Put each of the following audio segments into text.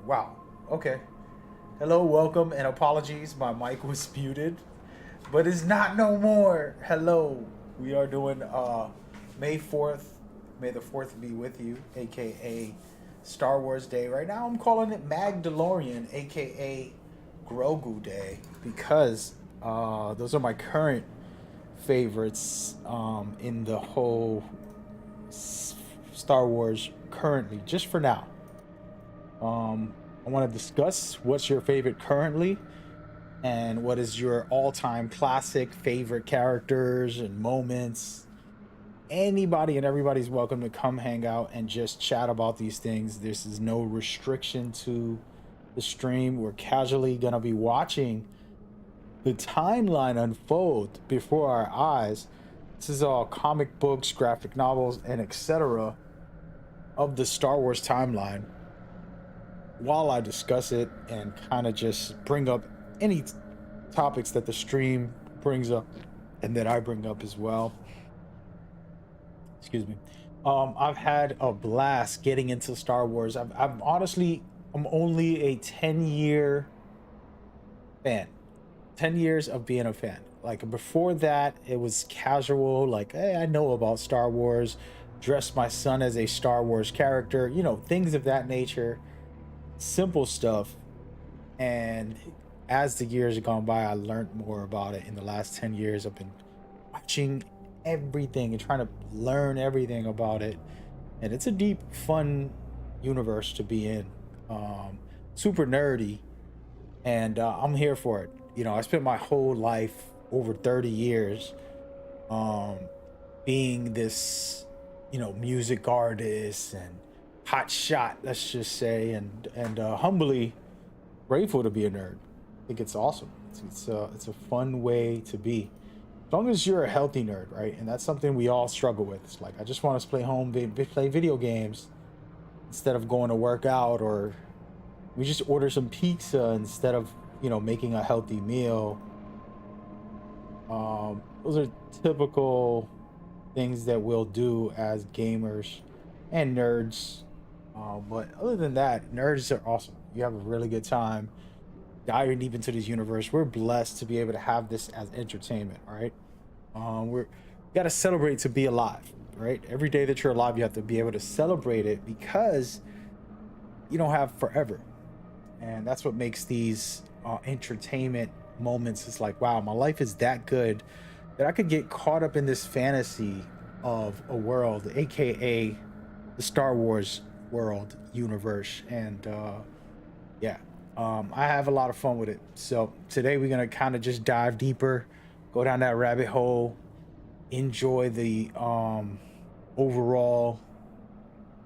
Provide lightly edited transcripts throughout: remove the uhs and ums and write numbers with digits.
Wow. Okay. Hello, welcome, and apologies. My mic was muted, but it's not no more. Hello. We are doing May 4th. May the 4th be with you, aka Star Wars Day. Right now I'm calling it Magdalorian, aka Grogu Day, because those are my current favorites in the whole Star Wars currently, just for now. I want to discuss what's your favorite currently and what is your all-time classic favorite characters and moments. Anybody and everybody's welcome to come hang out and just chat about these things. This is no restriction to the stream. We're casually going to be watching the timeline unfold before our eyes. This is all comic books, graphic novels, and etc. of the Star Wars timeline while I discuss it and kind of just bring up any topics that the stream brings up and that I bring up as well. Excuse me. I've had a blast getting into Star Wars. I'm honestly, I'm only a 10-year fan. 10 years of being a fan. Like before that, it was casual. Like, hey, I know about Star Wars. Dress my son as a Star Wars character. Things of that nature. Simple stuff. And as the years have gone by, I learned more about it. In the last 10 years, I've been watching everything and trying to learn everything about it. And it's a deep, fun universe to be in. Super nerdy, and I'm here for it. I spent my whole life, over 30 years, um, being this, music artist and hot shot, let's just say, and humbly grateful to be a nerd. I think it's awesome. It's a fun way to be, as long as you're a healthy nerd, right? And that's something we all struggle with. It's like, I just want to play play video games instead of going to work out, or we just order some pizza instead of making a healthy meal. Those are typical things that we'll do as gamers and nerds. But other than that, nerds are awesome. You have a really good time diving deep into this universe. We're blessed to be able to have this as entertainment, right? We got to celebrate to be alive, right? Every day that you're alive, you have to be able to celebrate it, because you don't have forever. And that's what makes these entertainment moments. It's like, wow, my life is that good that I could get caught up in this fantasy of a world, aka the Star Wars world universe. And yeah, I have a lot of fun with it. So today we're gonna kind of just dive deeper, go down that rabbit hole, enjoy the overall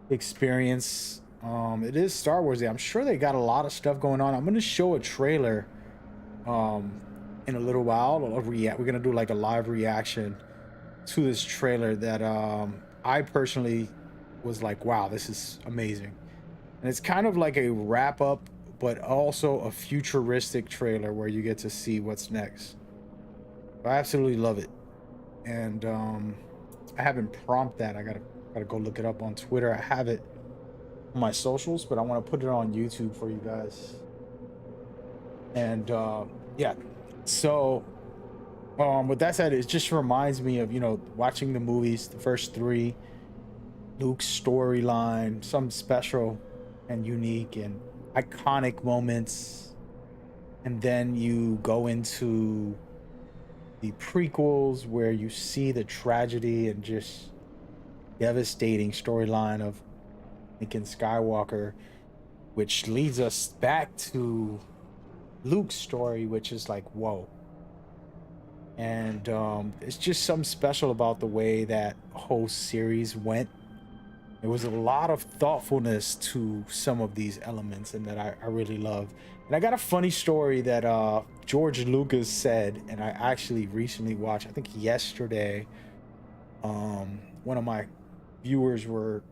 experience. It is Star Wars Day. I'm sure they got a lot of stuff going on. I'm gonna show a trailer in a little while. We're gonna do like a live reaction to this trailer that I personally was like, wow, this is amazing. And it's kind of like a wrap up, but also a futuristic trailer where you get to see what's next. I absolutely love it. And I haven't prompted that. I gotta go look it up on Twitter. I have it on my socials, but I want to put it on YouTube for you guys. And yeah, so with that said, it just reminds me of watching the movies, the first three, Luke's storyline, some special and unique and iconic moments, and then you go into the prequels where you see the tragedy and just devastating storyline of Anakin Skywalker, which leads us back to Luke's story, which is like, whoa. And it's just something special about the way that whole series went. There was a lot of thoughtfulness to some of these elements, and that I really love. And I got a funny story that George Lucas said, and I actually recently watched, I think yesterday. One of my viewers were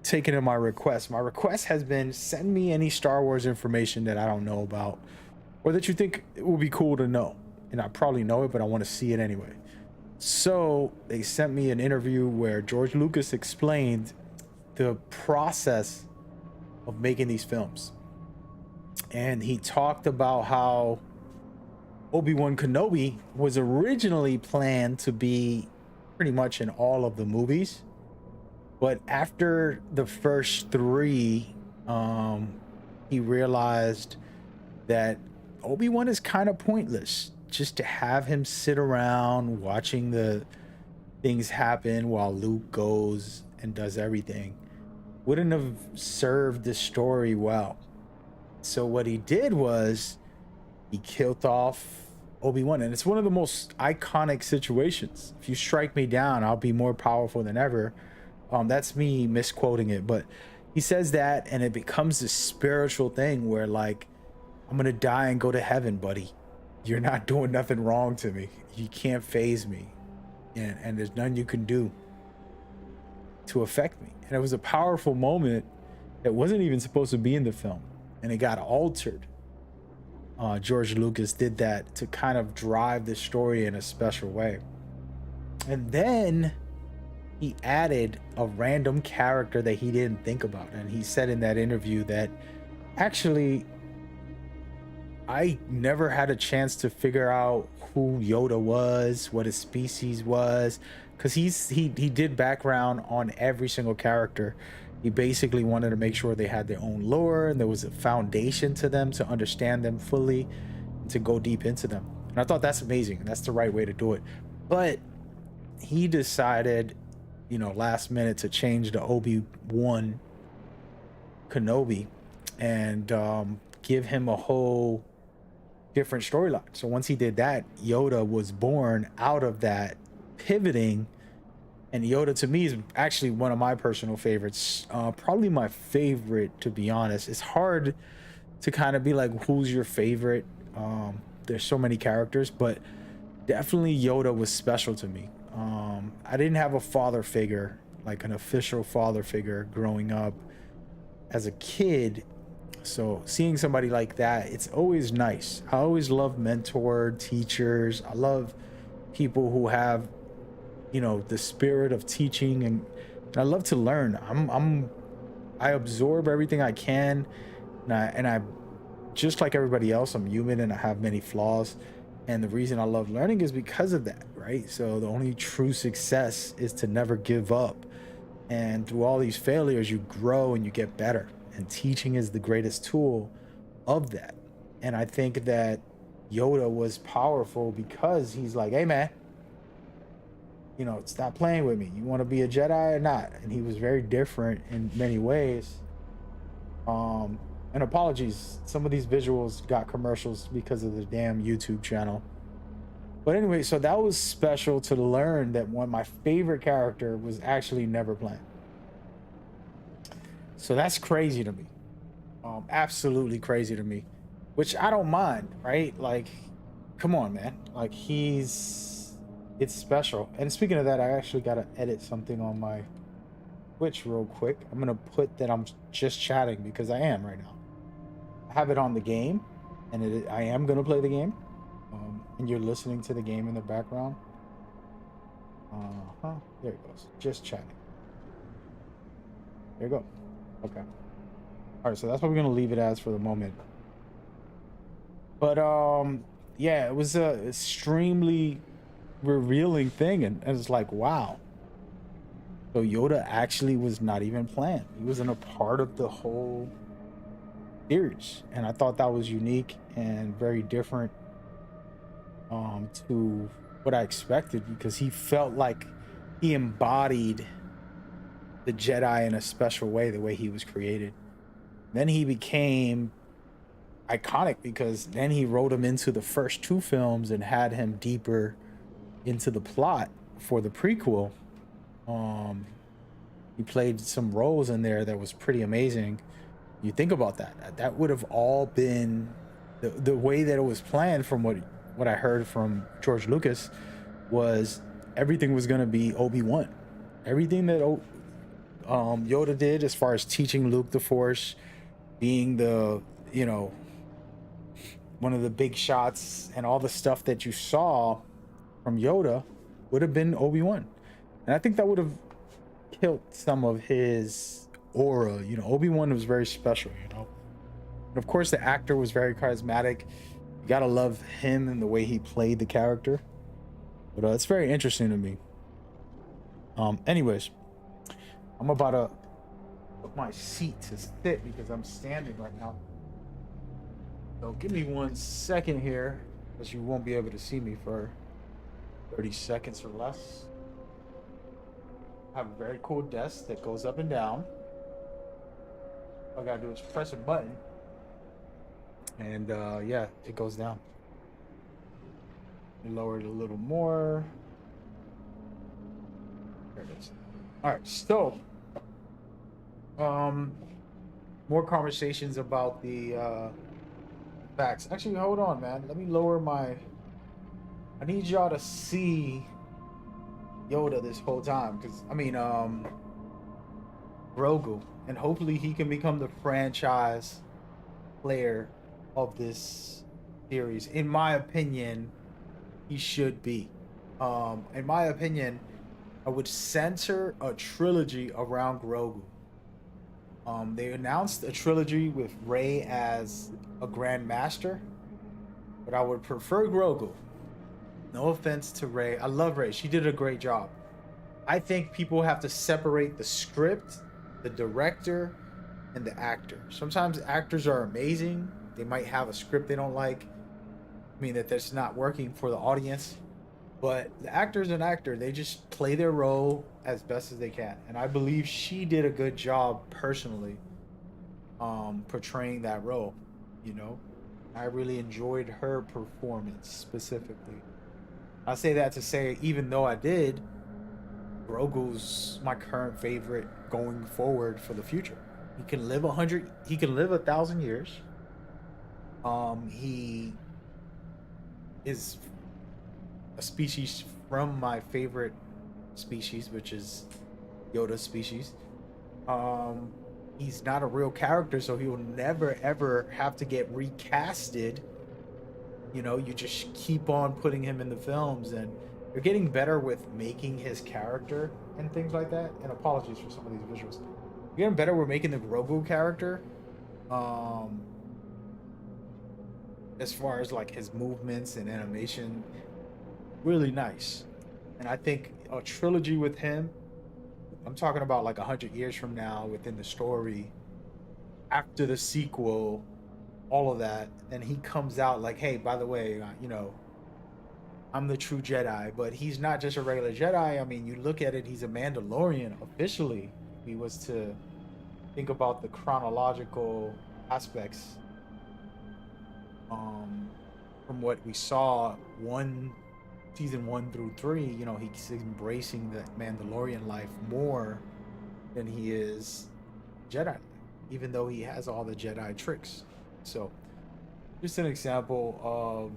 taking in my request. My request has been, send me any Star Wars information that I don't know about, or that you think it would be cool to know. And I probably know it, but I want to see it anyway. So they sent me an interview where George Lucas explained the process of making these films. And he talked about how Obi-Wan Kenobi was originally planned to be pretty much in all of the movies, but after the first three, he realized that Obi-Wan is kind of pointless. Just to have him sit around watching the things happen while Luke goes and does everything wouldn't have served the story well. So what he did was he killed off Obi-Wan, and it's one of the most iconic situations. If you strike me down, I'll be more powerful than ever. That's me misquoting it, but he says that, and it becomes this spiritual thing where, like, I'm gonna die and go to heaven, buddy. You're not doing nothing wrong to me. You can't phase me, and there's nothing you can do to affect me. And it was a powerful moment that wasn't even supposed to be in the film, and it got altered. George Lucas did that to kind of drive the story in a special way. And then he added a random character that he didn't think about. And he said in that interview that actually, I never had a chance to figure out who Yoda was, what his species was, because he did background on every single character. He basically wanted to make sure they had their own lore and there was a foundation to them to understand them fully and to go deep into them. And I thought that's amazing, and that's the right way to do it. But he decided, you know, last minute to change the Obi-Wan Kenobi and give him a whole different storyline. So once he did that, Yoda was born out of that pivoting. And Yoda, to me, is actually one of my personal favorites. Probably my favorite, to be honest. It's hard to kind of be like, who's your favorite? There's so many characters, but definitely Yoda was special to me. I didn't have a father figure, like an official father figure growing up as a kid. So seeing somebody like that, it's always nice. I always love mentor teachers. I love people who have, you know, the spirit of teaching, and I love to learn. I absorb everything I can, and I just like everybody else, I'm human and I have many flaws. And the reason I love learning is because of that, right? So the only true success is to never give up. And through all these failures, you grow and you get better. And teaching is the greatest tool of that. And I think that Yoda was powerful because he's like, hey man, you know, stop playing with me. You want to be a Jedi or not? And he was very different in many ways. And apologies, some of these visuals got commercials because of the damn YouTube channel. But anyway, so that was special to learn that one of my favorite character was actually never planned. So that's crazy to me. Absolutely crazy to me, which I don't mind, right? Like, come on, man. Like, it's special. And speaking of that, I actually got to edit something on my Twitch real quick. I'm going to put that I'm just chatting because I am right now. I have it on the game, and I am going to play the game. And you're listening to the game in the background. There it goes. Just chatting. There you go. Okay. All right, so that's what we're going to leave it as for the moment. But yeah, it was a extremely revealing thing, and it's like, wow. So Yoda actually was not even planned. He wasn't a part of the whole series, and I thought that was unique and very different to what I expected, because he felt like he embodied the Jedi in a special way, the way he was created. Then he became iconic because then he wrote him into the first two films and had him deeper into the plot for the prequel. He played some roles in there that was pretty amazing. You think about that would have all been the way that it was planned. From what I heard from George Lucas was everything was going to be Obi-Wan. Everything that Yoda did as far as teaching Luke the Force, being the, you know, one of the big shots, and all the stuff that you saw from Yoda would have been Obi-Wan. And I think that would have killed some of his aura. You know, Obi-Wan was very special, you know. And of course, the actor was very charismatic. You gotta love him and the way he played the character. But it's very interesting to me. Anyways, I'm about to put my seat to sit because I'm standing right now. So give me 1 second here, because you won't be able to see me for 30 seconds or less. I have a very cool desk that goes up and down. All I gotta do is press a button, and yeah, it goes down. Lower it a little more. There it is. All right, so more conversations about the facts. Actually, hold on, man. Let me lower my. I need y'all to see Yoda this whole time, because I mean, Grogu, and hopefully he can become the franchise player of this series. In my opinion, he should be. In my opinion, I would center a trilogy around Grogu. They announced a trilogy with Rey as a Grand Master, but I would prefer Grogu. No offense to Rey. I love Rey. She did a great job. I think people have to separate the script, the director, and the actor. Sometimes actors are amazing. They might have a script they don't like. I mean, that's not working for the audience. But the actor is an actor. They just play their role as best as they can. And I believe she did a good job personally portraying that role, you know? I really enjoyed her performance specifically. I say that to say, even though I did, Grogu's my current favorite going forward for the future. He can live 100. He can live 1,000 years. He is a species from my favorite species, which is Yoda's species. He's not a real character, so he will never ever have to get recasted. You know, you just keep on putting him in the films, and they're getting better with making his character and things like that. And apologies for some of these visuals. They're getting better with making the Grogu character. As far as like his movements and animation, really nice. And I think a trilogy with him, I'm talking about like 100 years from now within the story, after the sequel, all of that, and he comes out like, hey, by the way, you know, I'm the true Jedi. But he's not just a regular Jedi. I mean, you look at it, he's a Mandalorian officially. If he was to think about the chronological aspects, from what we saw, season 1 through 3, you know, he's embracing the Mandalorian life more than he is Jedi, even though he has all the Jedi tricks. So, just an example of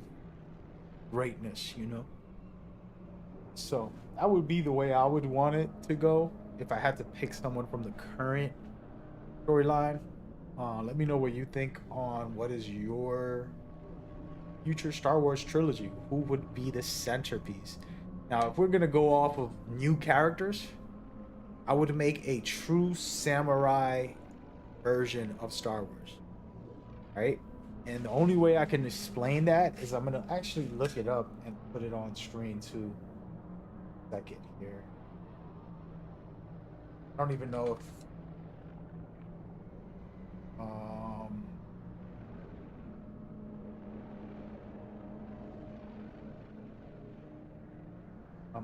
greatness, you know. So that would be the way I would want it to go if I had to pick someone from the current storyline. Let me know what you think on what is your future Star Wars trilogy. Who would be the centerpiece? Now, if we're gonna go off of new characters, I would make a true samurai version of Star Wars, right? And the only way I can explain that is I'm gonna actually look it up and put it on screen too. Second here. I don't even know if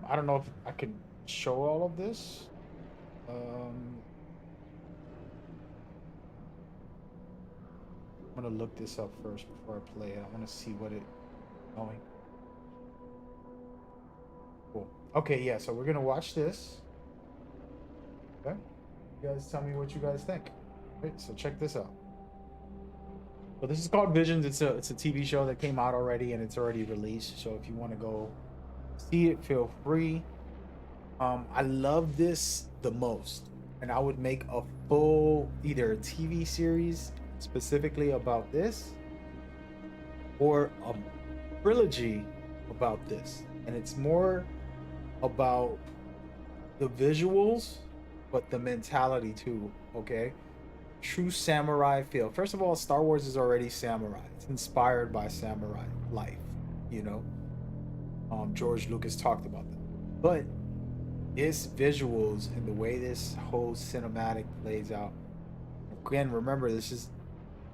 I don't know if I can show all of this. I'm gonna look this up first before I play it. I want to see what it's going. Cool. Okay, yeah. So we're gonna watch this. Okay. You guys tell me what you guys think. Okay, so check this out. So this is called Visions. It's a TV show that came out already and it's already released. So if you want to go see it, feel free. I love this the most, and I would make a full either a TV series specifically about this or a trilogy about this, and it's more about the visuals but the mentality too okay? True samurai feel. First of all, Star Wars is already samurai. It's inspired by samurai life, you know. George Lucas talked about that. But its visuals and the way this whole cinematic plays out. Again, remember this is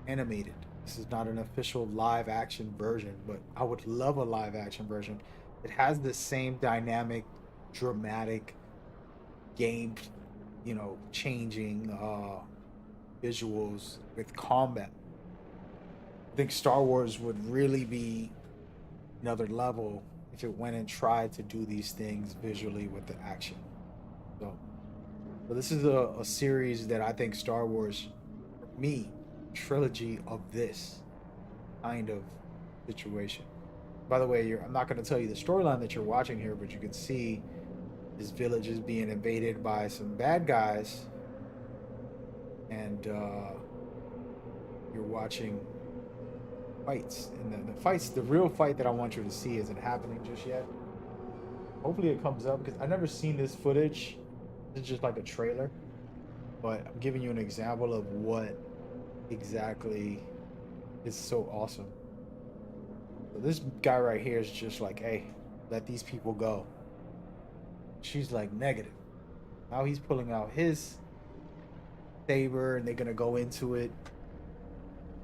animated. This is not an official live action version, but I would love a live action version. It has the same dynamic, dramatic game, changing visuals with combat. I think Star Wars would really be another level if it went and tried to do these things visually with the action. So, but this is a series that I think Star Wars, for me, trilogy of this kind of situation. By the way, I'm not going to tell you the storyline that you're watching here, but you can see this village is being invaded by some bad guys, and you're watching fights. And the fights, the real fight that I want you to see isn't happening just yet. Hopefully it comes up because I've never seen this footage. It's just like a trailer, but I'm giving you an example of what exactly is so awesome. So this guy right here is just like, hey, let these people go. She's like negative. Now he's pulling out his saber and they're gonna go into it.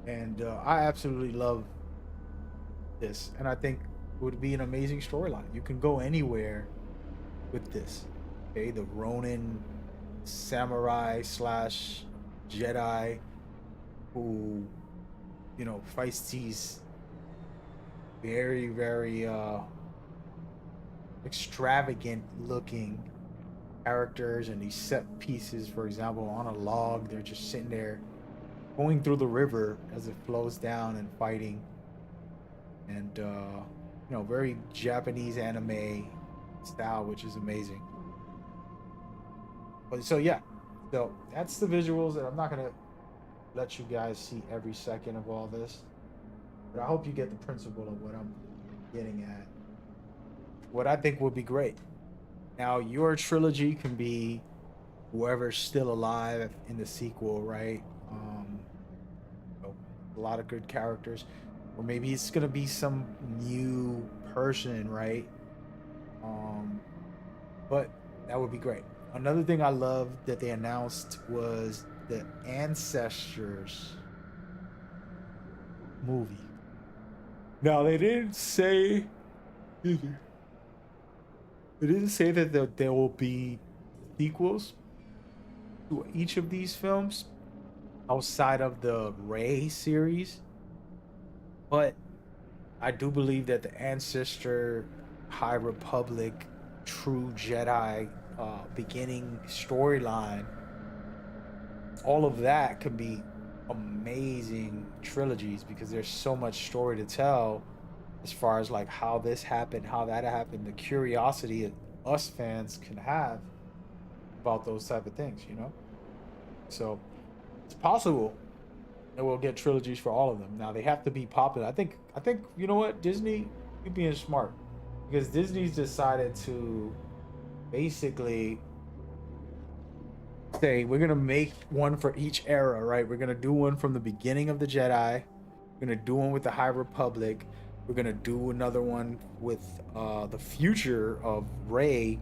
And I absolutely love this, and I think it would be an amazing storyline. You can go anywhere with this. Okay, the Ronin samurai slash Jedi who, fights these very, very extravagant looking characters and these set pieces. For example, on a log, they're just sitting there going through the river as it flows down and fighting. And very Japanese anime style, which is amazing. But so yeah, so that's the visuals, and I'm not gonna let you guys see every second of all this, but I hope you get the principle of what I'm getting at. What I think would be great. Now, your trilogy can be whoever's still alive in the sequel, right? A lot of good characters, or maybe it's gonna be some new person, right? But that would be great. Another thing I love that they announced was the Ancestors movie. Now they didn't say, excuse me, they didn't say that there will be sequels to each of these films outside of the Rey series, but I do believe that the Ancestor, High Republic, True Jedi beginning storyline, all of that could be amazing trilogies because there's so much story to tell as far as like how this happened, how that happened, the curiosity that us fans can have about those type of things, So it's possible that we'll get trilogies for all of them. Now they have to be popular. I think you know what, Disney, you're being smart because Disney's decided to basically say we're gonna make one for each era, right? We're gonna do one from the beginning of the Jedi. We're gonna do one with the High Republic. We're gonna do another one with the future of Rey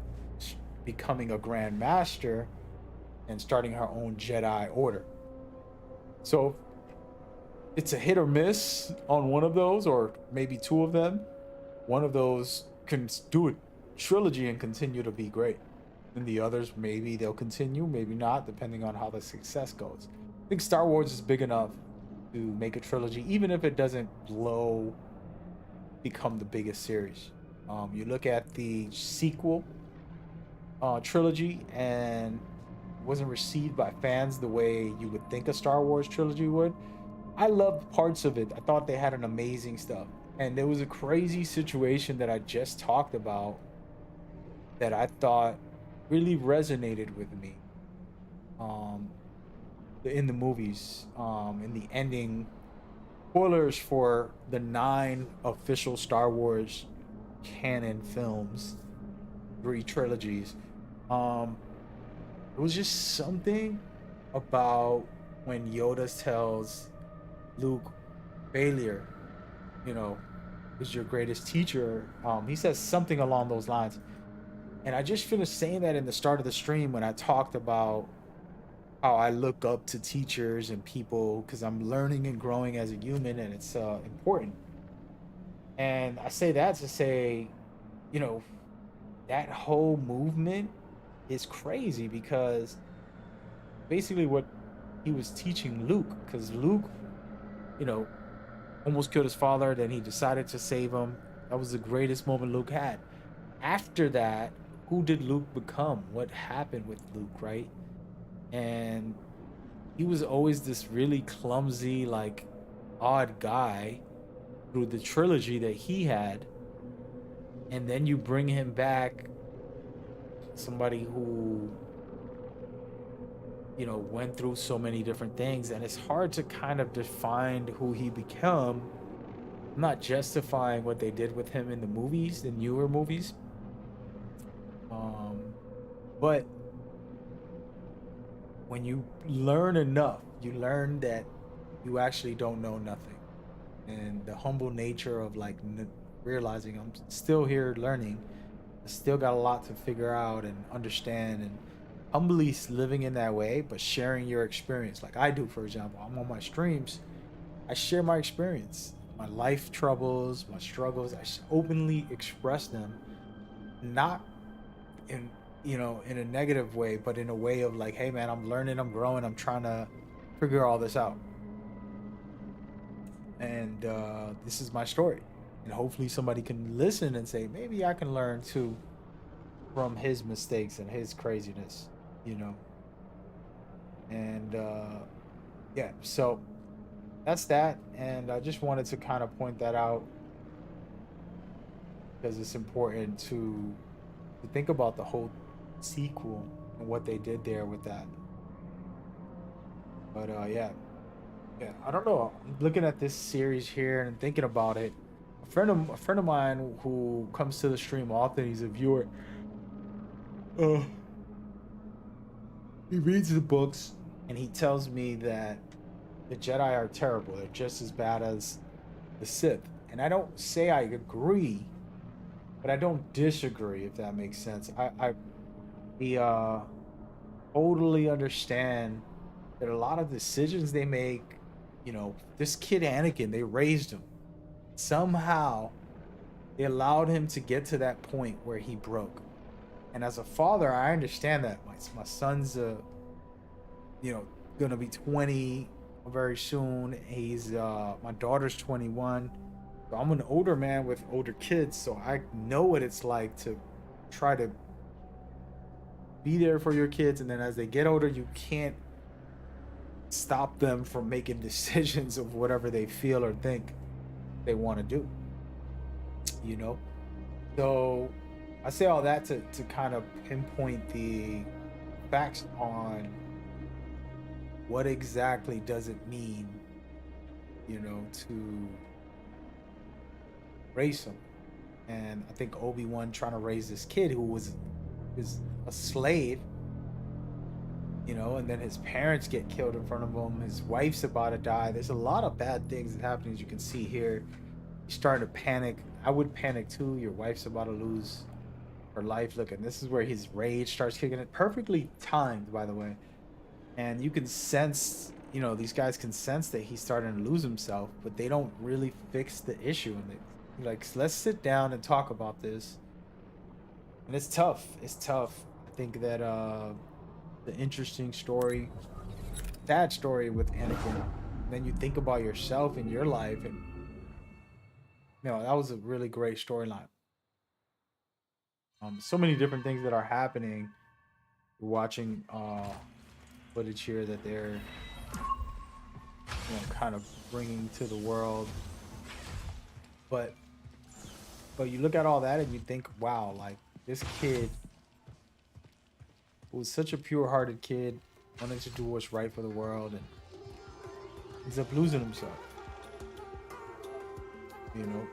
becoming a Grand Master and starting her own Jedi Order. So it's a hit or miss on one of those, or maybe two of them. One of those can do a trilogy and continue to be great. And the others, maybe they'll continue, maybe not, depending on how the success goes. I think Star Wars is big enough to make a trilogy, even if it doesn't become the biggest series. You look at the sequel trilogy, and wasn't received by fans the way you would think a Star Wars trilogy would. I loved parts of it. I thought they had an amazing stuff. And there was a crazy situation that I just talked about that I thought really resonated with me in the movies, in the ending. Spoilers for the 9 official Star Wars canon films, 3 trilogies. It was just something about when Yoda tells Luke, failure, you know, is your greatest teacher. He says something along those lines. And I just finished saying that in the start of the stream when I talked about how I look up to teachers and people because I'm learning and growing as a human, and it's important. And I say that to say, you know, that whole movement is crazy because basically what he was teaching Luke, because Luke, you know, almost killed his father, then he decided to save him. That was the greatest moment Luke had. After that, who did Luke become? What happened with Luke, right? And he was always this really clumsy, like odd guy through the trilogy that he had. And then you bring him back, somebody who, you know, went through so many different things, and it's hard to kind of define who he become. I'm not justifying what they did with him in the movies, the newer movies. But when you learn enough, you learn that you actually don't know nothing. And the humble nature of like realizing I'm still here learning, I still got a lot to figure out and understand, and humbly living in that way, but sharing your experience. Like I do, for example, I'm on my streams, I share my experience, my life troubles, my struggles. I openly express them, not in, you know, in a negative way, but in a way of like, hey man, I'm learning, I'm growing, I'm trying to figure all this out. And this is my story. And hopefully somebody can listen and say, maybe I can learn too from his mistakes and his craziness, you know. And yeah, so that's that. And I just wanted to kind of point that out because it's important to think about the whole sequel and what they did there with that. But yeah, I don't know. I'm looking at this series here and thinking about it. A friend of mine who comes to the stream often, he's a viewer. Uh, he reads the books and he tells me that the Jedi are terrible. They're just as bad as the Sith. And I don't say I agree, but I don't disagree, if that makes sense. We totally understand that a lot of decisions they make, you know, this kid Anakin, they raised him. Somehow they allowed him to get to that point where he broke. And as a father, I understand that. My son's you know, gonna be 20 very soon. He's my daughter's 21. So I'm an older man with older kids, so I know what it's like to try to be there for your kids, and then as they get older, you can't stop them from making decisions of whatever they feel or think they want to do, you know. So I say all that to kind of pinpoint the facts on what exactly does it mean, you know, to raise him. And I think Obi-Wan trying to raise this kid who is a slave, you know, and then his parents get killed in front of him, his wife's about to die. There's a lot of bad things that happen, as you can see here. He's starting to panic. I would panic too. Your wife's about to lose her life. Look, and this is where his rage starts kicking in. Perfectly timed, by the way. And you can sense, you know, these guys can sense that he's starting to lose himself, but they don't really fix the issue. And they like, let's sit down and talk about this. And it's tough. It's tough. I think that the interesting story, sad story with Anakin. And then you think about yourself in your life, and you know, that was a really great storyline. So many different things that are happening. We're watching footage here that they're, you know, kind of bringing to the world. But you look at all that and you think, wow, like this kid was such a pure-hearted kid, wanted to do what's right for the world, and ends up losing himself. You know,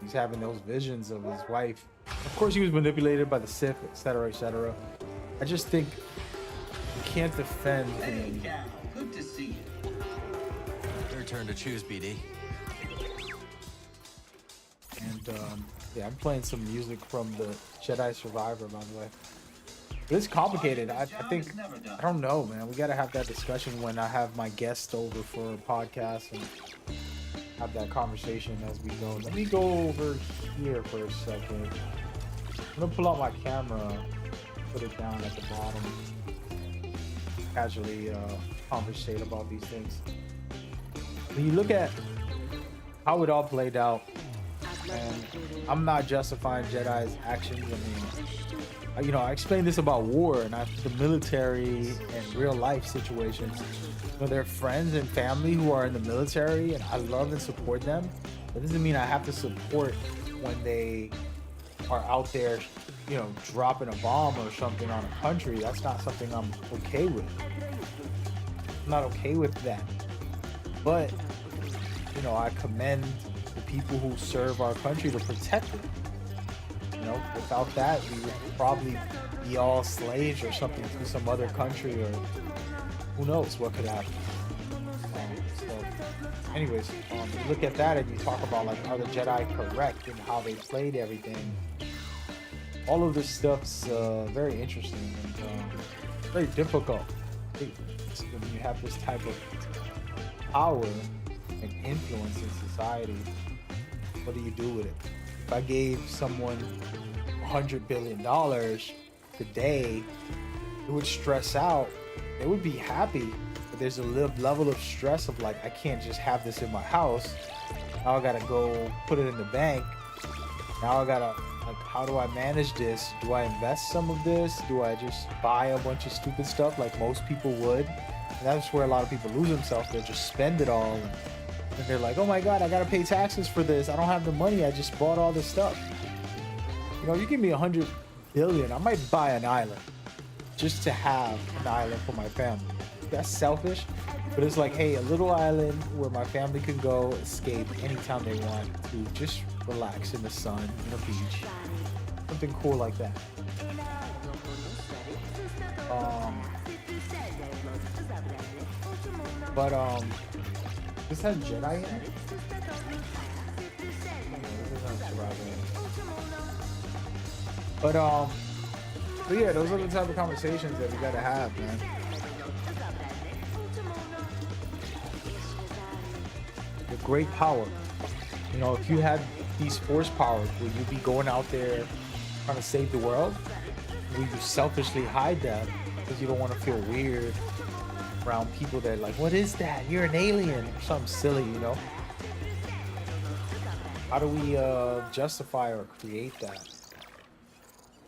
he's having those visions of his wife. Of course, he was manipulated by the Sith, etc., etc. I just think the can't defend Hey, him. Cal. Good to see you. Your turn to choose, BD. And yeah, I'm playing some music from the Jedi Survivor, by the way. But it's complicated. I think, I don't know, man. We gotta have that discussion when I have my guest over for a podcast and have that conversation as we go. Let me go over here for a second. I'm gonna pull out my camera, put it down at the bottom, casually conversate about these things. When you look at how it all played out, and I'm not justifying Jedi's actions. I mean, you know, I explained this about war and the military and real life situations. You know, they're friends and family who are in the military, and I love and support them. That doesn't mean I have to support when they are out there, you know, dropping a bomb or something on a country. That's not something I'm okay with. I'm not okay with that. But, you know, I commend the people who serve our country to protect it. You know, without that, we would probably be all slaves or something to some other country, or who knows what could happen. So, anyways, you look at that and you talk about, like, are the Jedi correct in how they played everything? All of this stuff's very interesting and very difficult. When you have this type of power and influence in society, what do you do with it? If I gave someone $100 billion today, it would stress out. They would be happy, but there's a level of stress of, like, I can't just have this in my house. Now I gotta go put it in the bank. Now I gotta, like, how do I manage this? Do I invest some of this? Do I just buy a bunch of stupid stuff like most people would? And that's where a lot of people lose themselves. They'll just spend it all. And they're like, oh my God, I gotta pay taxes for this. I don't have the money. I just bought all this stuff. You know, you give me $100 billion, I might buy an island just to have an island for my family. That's selfish, but it's like, hey, a little island where my family can go escape anytime they want to, just relax in the sun, on a beach, something cool like that. This has Jedi in it? But yeah, those are the type of conversations that we gotta have, man. The great power. You know, if you had these force powers, would you be going out there trying to save the world? Will you selfishly hide that because you don't want to feel weird around people that are like, what is that? You're an alien or something silly, you know? How do we justify or create that?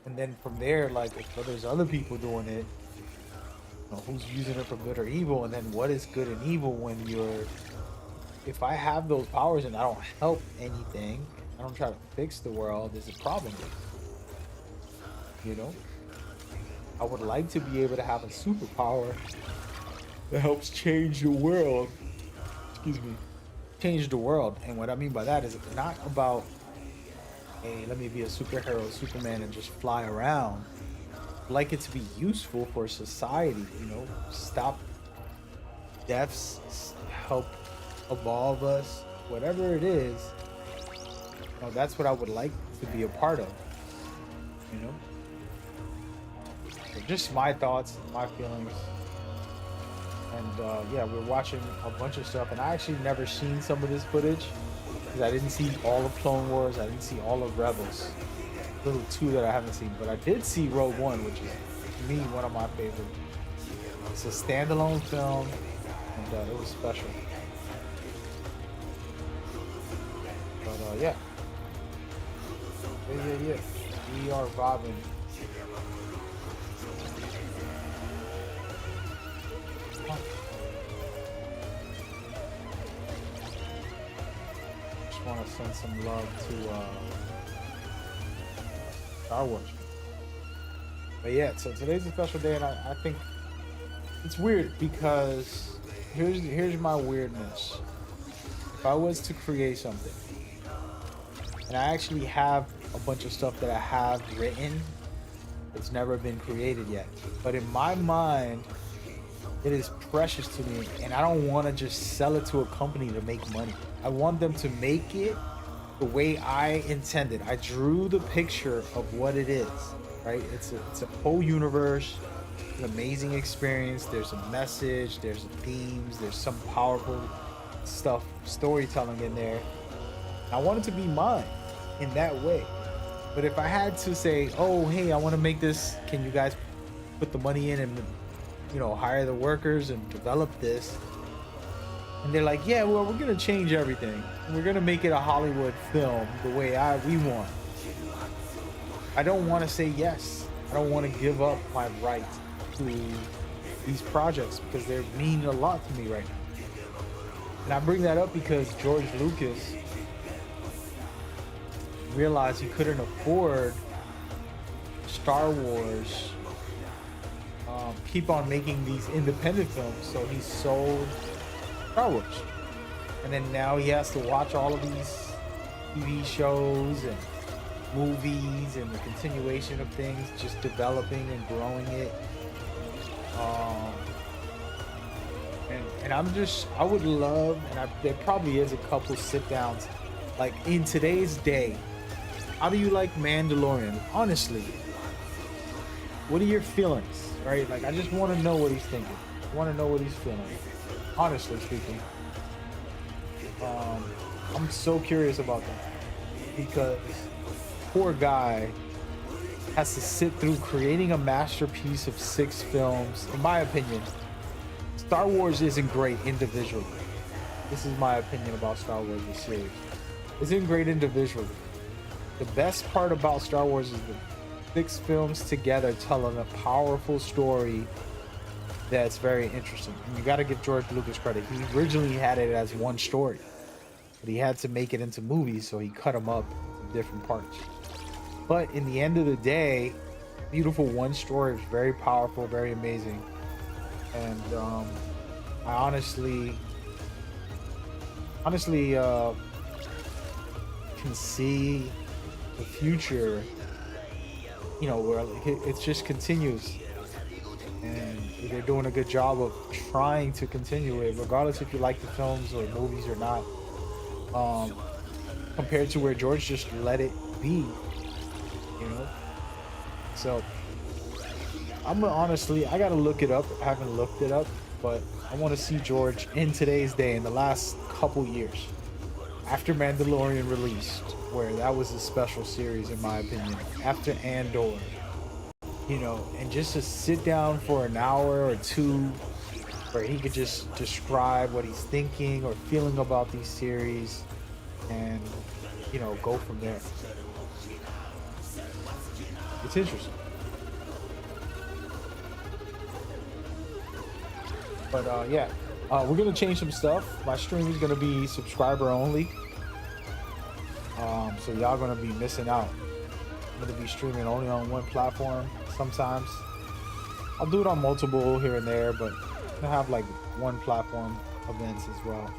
And then from there, like, if there's other people doing it, you know, who's using it for good or evil? And then what is good and evil when you're, if I have those powers and I don't help anything, I don't try to fix the world, there's a problem with it. You know? I would like to be able to have a superpower that helps change the world. Excuse me. Change the world. And what I mean by that is not about, hey, let me be a superhero, Superman, and just fly around. I'd like it to be useful for society, you know, stop deaths, help evolve us, whatever it is. You know, that's what I would like to be a part of, you know. So just my thoughts, my feelings. And yeah, we're watching a bunch of stuff, and I actually never seen some of this footage because I didn't see all of Clone Wars, I didn't see all of Rebels. Little two that I haven't seen, but I did see Rogue One, which is, to me, one of my favorite. It's a standalone film, and it was special. But yeah. Yeah. We are vibing. Just want to send some love to Star Wars. But yeah, so today's a special day, and I think it's weird because here's my weirdness. If I was to create something, and I actually have a bunch of stuff that I have written, it's never been created yet. But in my mind, It is precious to me, and I don't want to just sell it to a company to make money. I want them to make it the way I intended. I drew the picture of what it is, right? It's a whole universe, an amazing experience. There's a message, there's themes, there's some powerful stuff, storytelling in there. I want it to be mine in that way. But if I had to say, oh, hey, I want to make this, can you guys put the money in and, you know, hire the workers and develop this? And they're like, yeah, well, we're going to change everything. We're going to make it a Hollywood film the way we want. I don't want to say yes. I don't want to give up my right to these projects because they mean a lot to me right now. And I bring that up because George Lucas realized he couldn't afford Star Wars, keep on making these independent films, so he sold Star Wars. And then now he has to watch all of these TV shows and movies and the continuation of things, just developing and growing it. And I would love, and there probably is a couple sit downs, like in today's day. How do you like Mandalorian? Honestly, what are your feelings, right? Like, I just want to know what he's thinking. I want to know what he's feeling, honestly speaking. I'm so curious about that because poor guy has to sit through creating a masterpiece of 6 films. In my opinion, Star Wars isn't great individually. This is my opinion about Star Wars, the series. It isn't great individually. The best part about Star Wars is the 6 films together telling a powerful story that's very interesting. And you got to give George Lucas credit. He originally had it as one story, but he had to make it into movies, so he cut them up in different parts. But in the end of the day, beautiful one story is very powerful, very amazing. And I honestly can see the future, you know, where it just continues, and they're doing a good job of trying to continue it, regardless if you like the films or movies or not. Compared to where George just let it be, you know. So I gotta look it up. I haven't looked it up, but I want to see George in today's day, in the last couple years, after Mandalorian released, where that was a special series in my opinion, after Andor, you know, and just to sit down for an hour or two where he could just describe what he's thinking or feeling about these series and, you know, go from there. It's interesting. But yeah, we're gonna change some stuff. My stream is gonna be subscriber only, so y'all gonna be missing out. I'm gonna be streaming only on one platform. Sometimes I'll do it on multiple here and there, but I have like one platform events as well.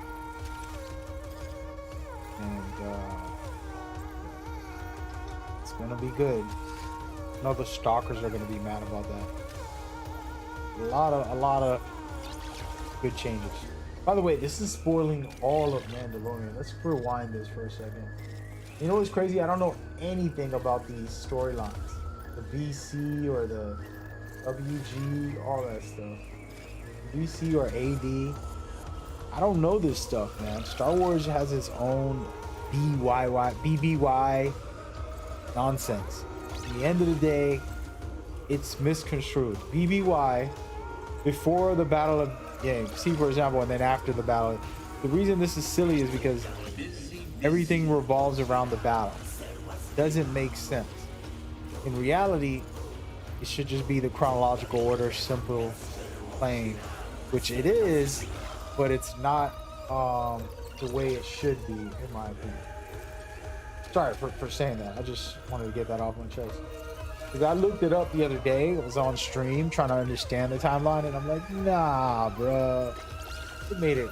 And it's gonna be good. I know the stalkers are gonna be mad about that. A lot of good changes. By the way, this is spoiling all of Mandalorian. Let's rewind this for a second. You know what's crazy? I don't know anything about these storylines. The VC or the WG, all that stuff. VC or AD. I don't know this stuff, man. Star Wars has its own BBY nonsense. At the end of the day, it's misconstrued. BBY, before the Battle of see, for example, and then after the battle. The reason this is silly is because everything revolves around the battle. Doesn't make sense. In reality, it should just be the chronological order, simple, plain, which it is, but it's not the way it should be, in my opinion. Sorry for saying that. I just wanted to get that off my chest. Because I looked it up the other day. I was on stream trying to understand the timeline, and I'm like, nah, bruh. It made it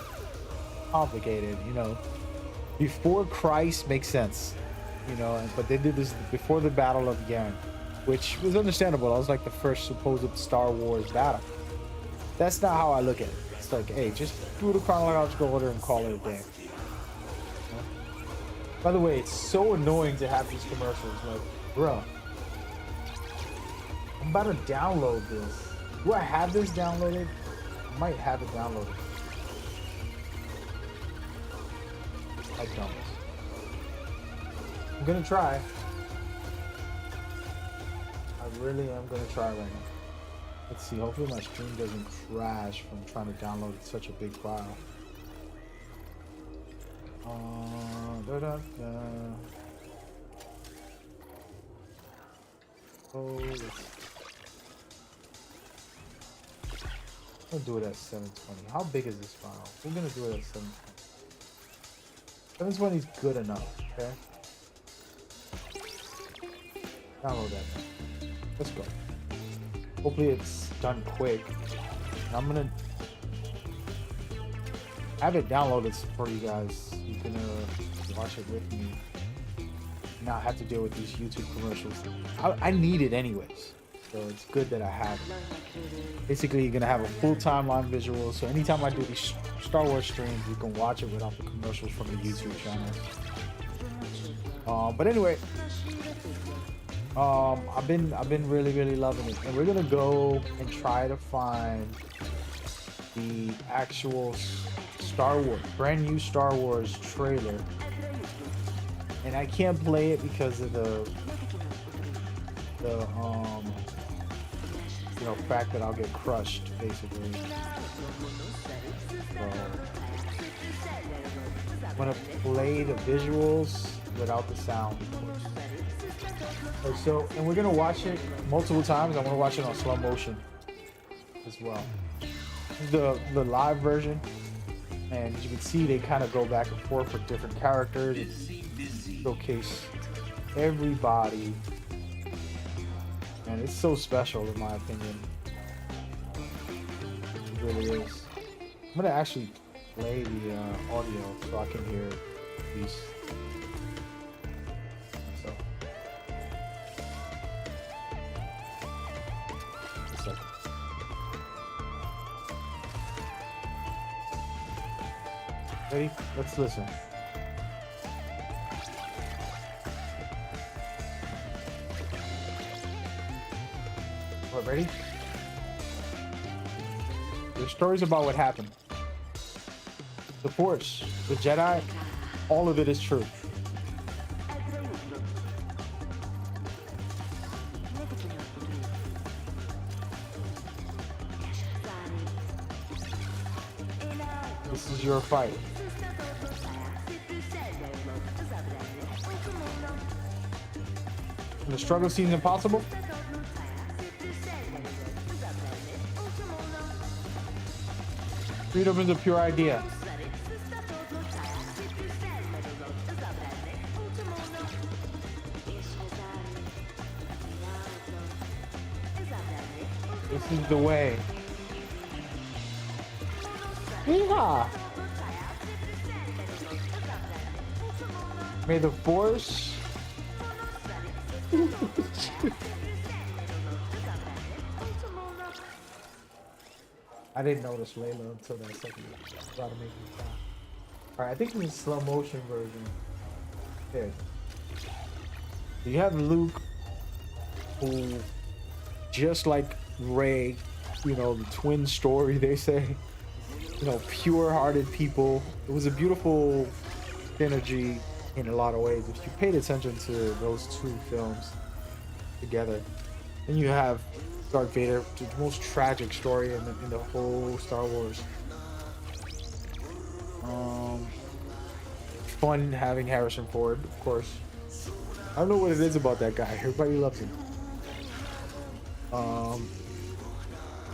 complicated, you know. Before Christ makes sense, you know, but they did this before the Battle of Yavin, which was understandable. That was like the first supposed Star Wars battle. that's not how I look at it. It's like, hey, just do the chronological order and call it a day. By the way, it's so annoying to have these commercials. Like, bro, I'm about to download this. Do I have this downloaded? I might have it downloaded. I don't. I'm gonna try. I really am gonna try right now. Let's see. Hopefully my stream doesn't crash from trying to download such a big file. Oh, I'm gonna do it at 720. How big is this file? We're gonna do it at 720. 720 is good enough, okay? Download that now. Let's go. Hopefully it's done quick. And I'm gonna have it downloaded for you guys. You can watch it with me. Not have to deal with these YouTube commercials. I need it anyways. So it's good that I have it. Basically, you're gonna have a full timeline visual. So anytime I do these Star Wars streams, you can watch it without the commercials from the YouTube channel. But anyway, I've been really loving it, and we're gonna go and try to find the actual Star Wars, brand new Star Wars trailer. And I can't play it because of the you know, fact that I'll get crushed basically. So I'm gonna play the visuals without the sound. So, and we're gonna watch it multiple times. I want to watch it on slow motion as well. The live version, and as you can see, they kind of go back and forth with different characters and showcase everybody, and it's so special in my opinion. It really is. I'm gonna actually play the audio so I can hear these. So, a second. Ready? Let's listen. What, ready? There's stories about what happened. The Force, the Jedi, all of it is true. This is your fight. And the struggle seems impossible. Freedom is a pure idea. This is the way. Yeehaw! May the Force I didn't notice Layla until that second. About to make me stop. Alright, I think in the slow motion version. There. You have Luke, who, just like Rey, you know, the twin story, they say, you know, pure-hearted people. It was a beautiful synergy in a lot of ways. If you paid attention to those two films together, then you have Darth Vader, the most tragic story in the whole Star Wars. Fun having Harrison Ford, of course. I don't know what it is about that guy. Everybody loves him.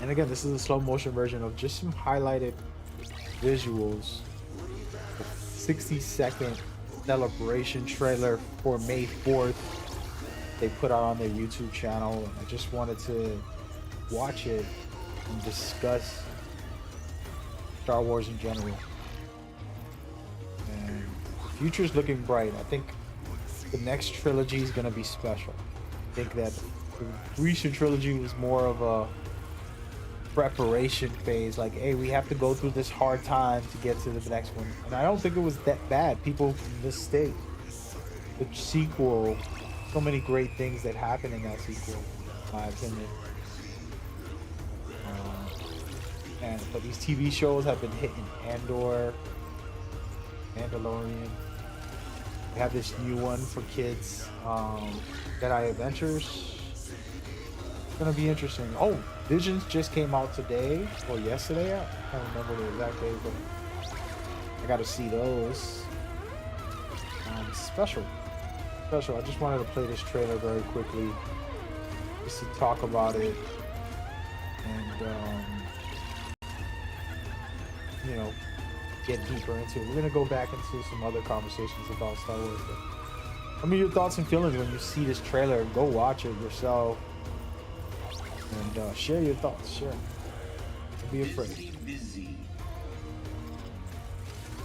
And again, this is a slow motion version of just some highlighted visuals. A 60-second celebration trailer for May 4th. They put out on their YouTube channel, and I just wanted to watch it and discuss Star Wars in general. And the future's looking bright. I think the next trilogy is going to be special. I think that the recent trilogy was more of a preparation phase. Like, hey, we have to go through this hard time to get to the next one. And I don't think it was that bad. People mistake the sequel. So many great things that happen in that sequel, in my opinion. But these TV shows have been hitting. Andor, Mandalorian. We have this new one for kids, Jedi Adventures. It's gonna be interesting. Oh, Visions just came out today or yesterday. I can't remember the exact day, but I got to see those. Special. I just wanted to play this trailer very quickly, just to talk about it, and you know, get deeper into it. We're gonna go back into some other conversations about Star Wars. But tell me your thoughts and feelings when you see this trailer. Go watch it yourself and share your thoughts. Share. Don't be afraid.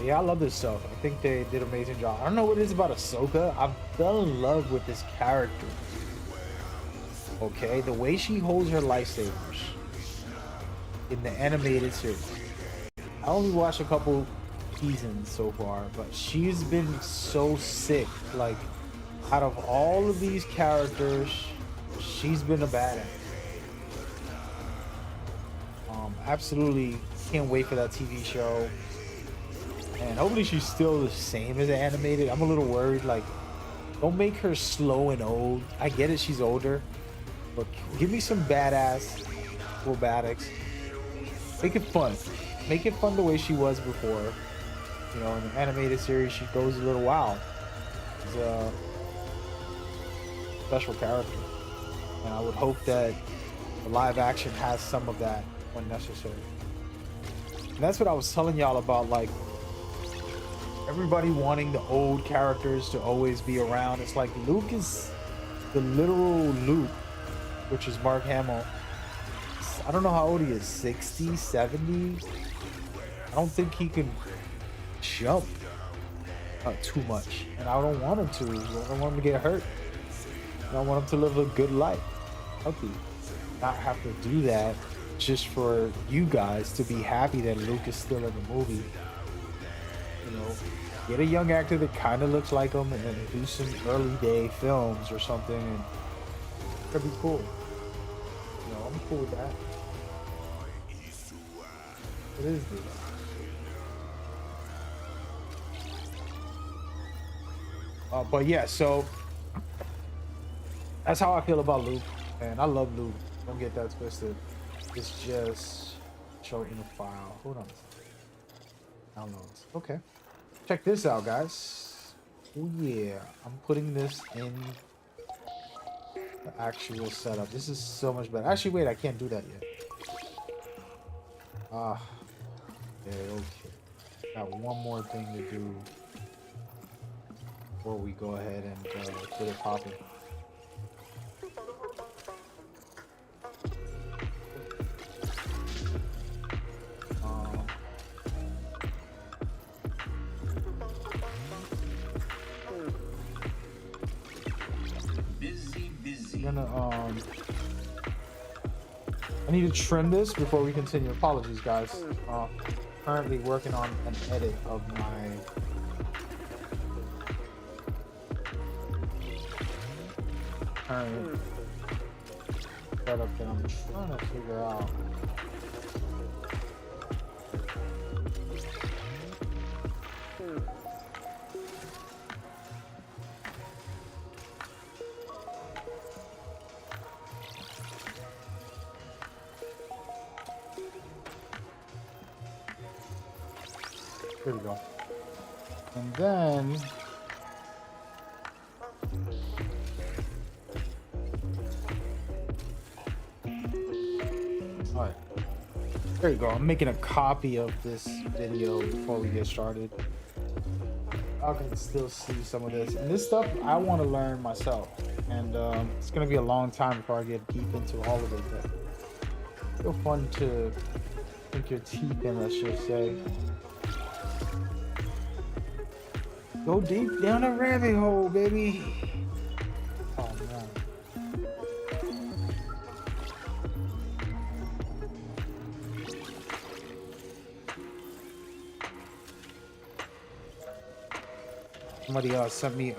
Yeah, I love this stuff. I think they did an amazing job. I don't know what it is about Ahsoka. I fell in love with this character. Okay, the way she holds her lightsabers in the animated series. I only watched a couple seasons so far, but she's been so sick. Like, out of all of these characters, she's been a badass. Absolutely can't wait for that TV show. And hopefully she's still the same as the animated. I'm a little worried, like, don't make her slow and old. I get it, she's older, but give me some badass acrobatics. Make it fun. Make it fun the way she was before. You know, in the animated series, she goes a little wild. She's a special character. And I would hope that the live action has some of that when necessary. And that's what I was telling y'all about, like, everybody wanting the old characters to always be around. It's like Luke is the literal Luke, which is Mark Hamill. I don't know how old he is, 60, 70. I don't think he can jump too much, and I don't want him to. I don't want him to get hurt. I want him to live a good life, healthy. Not have to do that just for you guys to be happy that Luke is still in the movie. You know, get a young actor that kind of looks like him and do some early day films or something, and that'd be cool. You know, I'm cool with that. It is good. But yeah, so that's how I feel about Luke, and I love Luke. Don't get that twisted. It's just show in the file. Hold on. Downloads. Okay. Check this out, guys. Oh yeah, I'm putting this in the actual setup. This is so much better. Actually, wait, I can't do that yet. Okay. Got one more thing to do before we go ahead and get it popping. I'm gonna I need to trim this before we continue. Apologies, guys. Currently working on an edit of my current setup that I'm trying to figure out. Here we go. And then all right, there you go. I'm making a copy of this video before we get started. I can still see some of this, and this stuff I want to learn myself, and it's gonna be a long time before I get deep into all of it, but it's still fun to sink your teeth in, let's just say. Go deep down a rabbit hole, baby. Oh man. Somebody sent me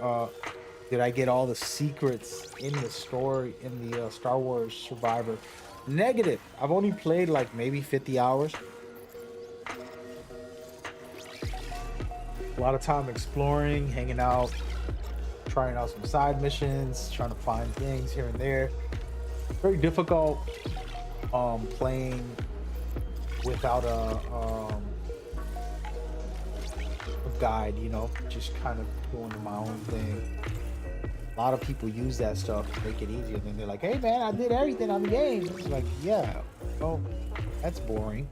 did I get all the secrets in the story in the Star Wars Survivor? Negative. I've only played like maybe 50 hours. A lot of time exploring, hanging out, trying out some side missions, trying to find things here and there. Very difficult playing without a guide, you know, just kind of doing my own thing. A lot of people use that stuff to make it easier. And then they're like, hey man, I did everything on the game. It's like, yeah, well, that's boring.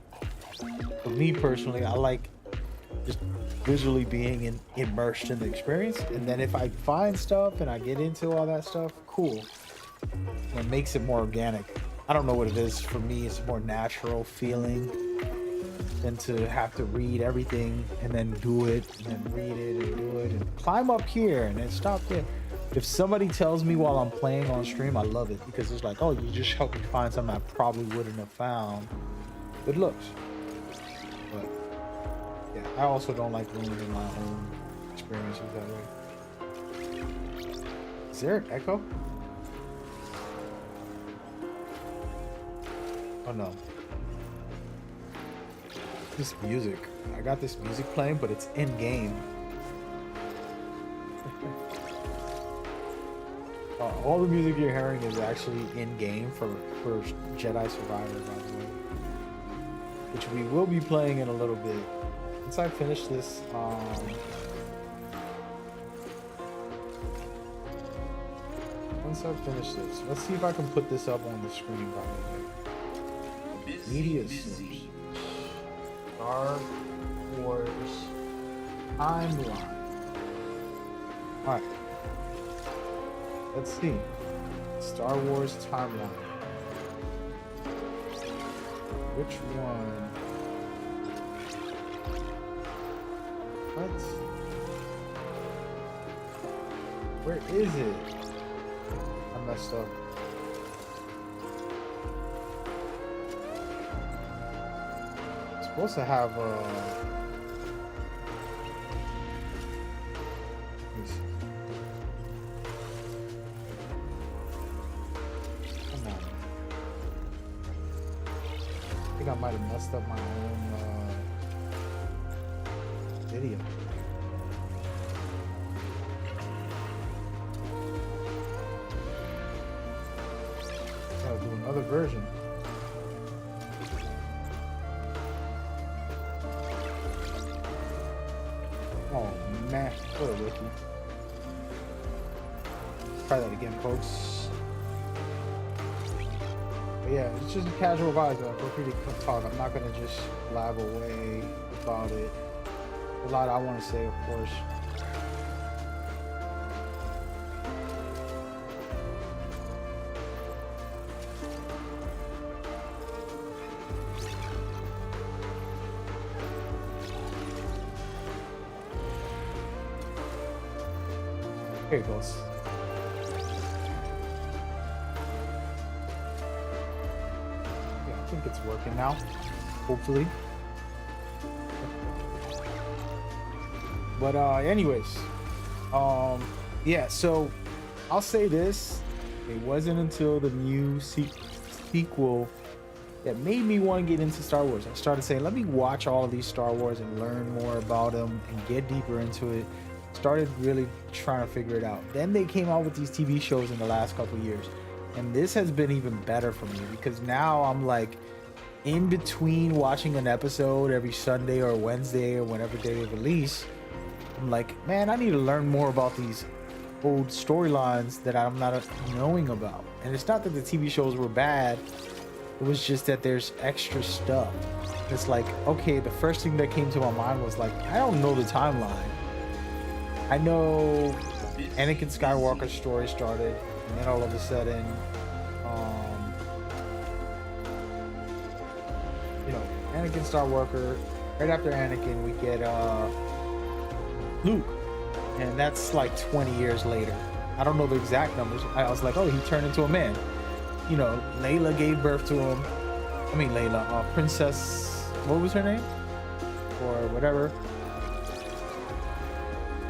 For me personally, I like just visually being immersed in the experience. And then if I find stuff and I get into all that stuff, cool. And it makes it more organic. I don't know what it is. For me, it's a more natural feeling than to have to read everything and then do it and then read it and do it and climb up here and then stop there. If somebody tells me while I'm playing on stream, I love it because it's like, oh, you just helped me find something I probably wouldn't have found. Good looks. But yeah, I also don't like ruining my own experiences that way. Is there an echo? Oh no. This music. I got this music playing, but it's in game. All the music you're hearing is actually in game for Jedi Survivor, by the way, which we will be playing in a little bit. Once I finish this, let's see if I can put this up on the screen. By the way, media source. Star Wars timeline. All right. Let's see. Star Wars timeline. Which one? What? Where is it? I messed up. It's supposed to have let me see. I think I might have messed up my own video. Gotta do another version. Oh man, what a wiki. Try that again, folks. Yeah, it's just a casual vibe. Feel free to talk. I'm not gonna just blab away about it. A lot I want to say, of course. Here it goes. I think it's working now, hopefully. But anyways, yeah, so I'll say this, it wasn't until the new sequel that made me want to get into Star Wars. I started saying, let me watch all of these Star Wars and learn more about them and get deeper into it. Started really trying to figure it out. Then they came out with these TV shows in the last couple of years. And this has been even better for me because now I'm like in between watching an episode every Sunday or Wednesday or whenever they release. I'm like, man, I need to learn more about these old storylines that I'm not knowing about. And it's not that the TV shows were bad. It was just that there's extra stuff. It's like, okay, the first thing that came to my mind was like, I don't know the timeline. I know Anakin Skywalker's story started. And then all of a sudden, you know, Anakin Skywalker. Right after Anakin, we get Luke, and that's like 20 years later. I don't know the exact numbers. I was like, oh, he turned into a man. You know, Layla gave birth to him. I mean, Layla, Princess, what was her name, or whatever.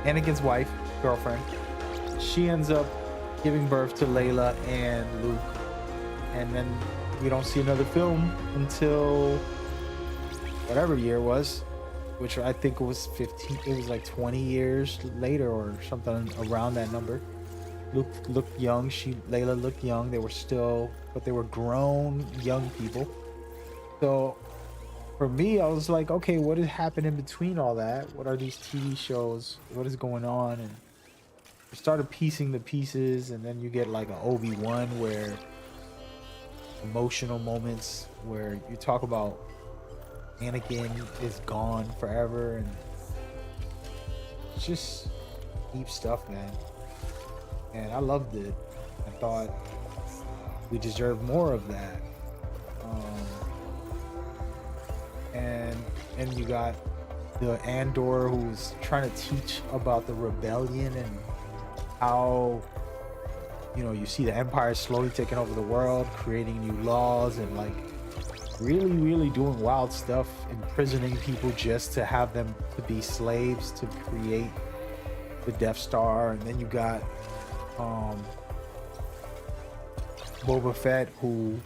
Anakin's wife, girlfriend. She ends up giving birth to Layla and Luke, and then we don't see another film until whatever year it was, which I think it was 15. It was like 20 years later or something around that number. Luke looked young. Layla looked young. They were still, but they were grown young people. So for me, I was like, okay, what has happened in between all that? What are these TV shows? What is going on? And I started piecing the pieces, and then you get like an Obi-Wan where emotional moments where you talk about Anakin is gone forever, and it's just deep stuff, man. And I loved it. I thought we deserve more of that. And you got the Andor who's trying to teach about the rebellion and how, you know, you see the Empire slowly taking over the world, creating new laws, and like really doing wild stuff, imprisoning people just to have them to be slaves to create the Death Star. And then you got Boba Fett, who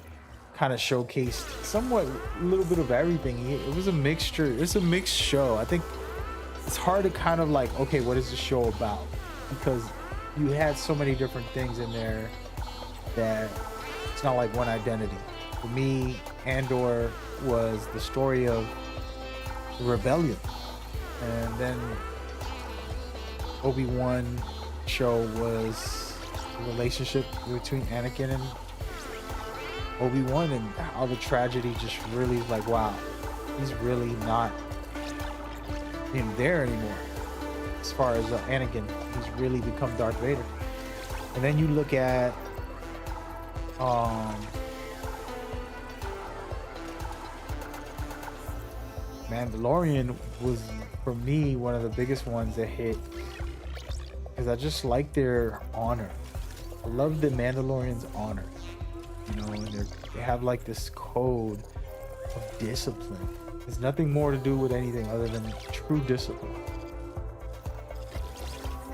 kind of showcased somewhat a little bit of everything. It was a mixture. It's a mixed show. I think it's hard to kind of like, okay, what is the show about? Because you had so many different things in there that it's not like one identity. For me, Andor was the story of the rebellion, and then Obi-Wan show was the relationship between Anakin and Obi-Wan, and how the tragedy just really like, wow, he's really not in there anymore. As far as Anakin, he's really become Darth Vader. And then you look at Mandalorian was for me one of the biggest ones that hit, because I just like their honor. I love the Mandalorian's honor. You know, and they have like this code of discipline. There's nothing more to do with anything other than true discipline.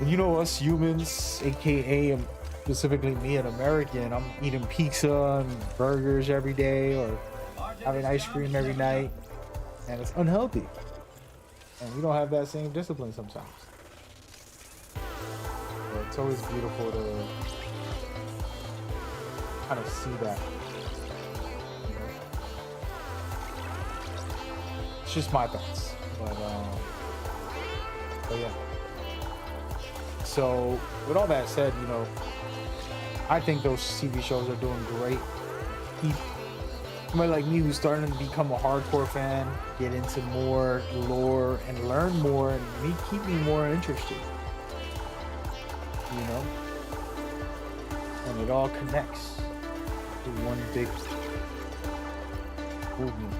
And you know, us humans, aka specifically me, an American, I'm eating pizza and burgers every day or having ice cream every night, and it's unhealthy. And we don't have that same discipline sometimes. But it's always beautiful to kind of see that. You know? It's just my thoughts, but yeah. So with all that said, you know, I think those TV shows are doing great. Somebody like me who's starting to become a hardcore fan, get into more lore and learn more, and keep me more interested. You know, and it all connects to one big movement.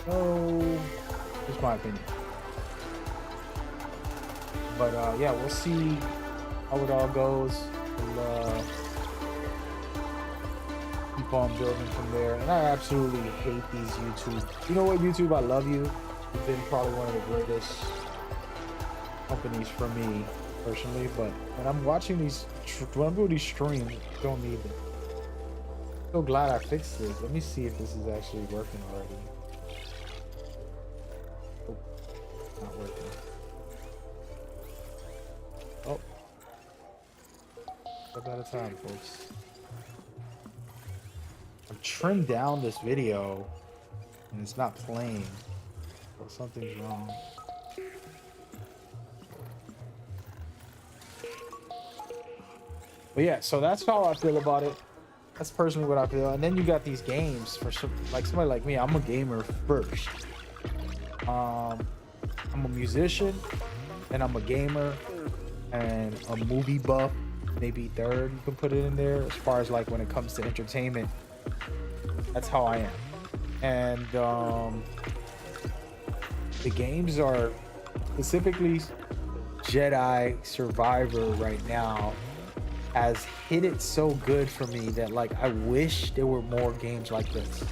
So, just my opinion. But yeah, we'll see how it all goes. We'll keep on building from there. And I absolutely hate these YouTube. You know what, YouTube? I love you. You've been probably one of the greatest companies for me personally, but when I'm watching these, when I'm doing these streams, I don't need them. I'm so glad I fixed this. Let me see if this is actually working already. Oh, not working. Oh, about a time, folks. I've trimmed down this video and it's not playing, so something's wrong. But yeah, so that's how I feel about it. That's personally what I feel. And then you got these games for like somebody like me. I'm a gamer first. I'm a musician, and I'm a gamer, and a movie buff. Maybe third, you can put it in there as far as like when it comes to entertainment. That's how I am. And the games are specifically Jedi Survivor right now has hit it so good for me that like I wish there were more games like this.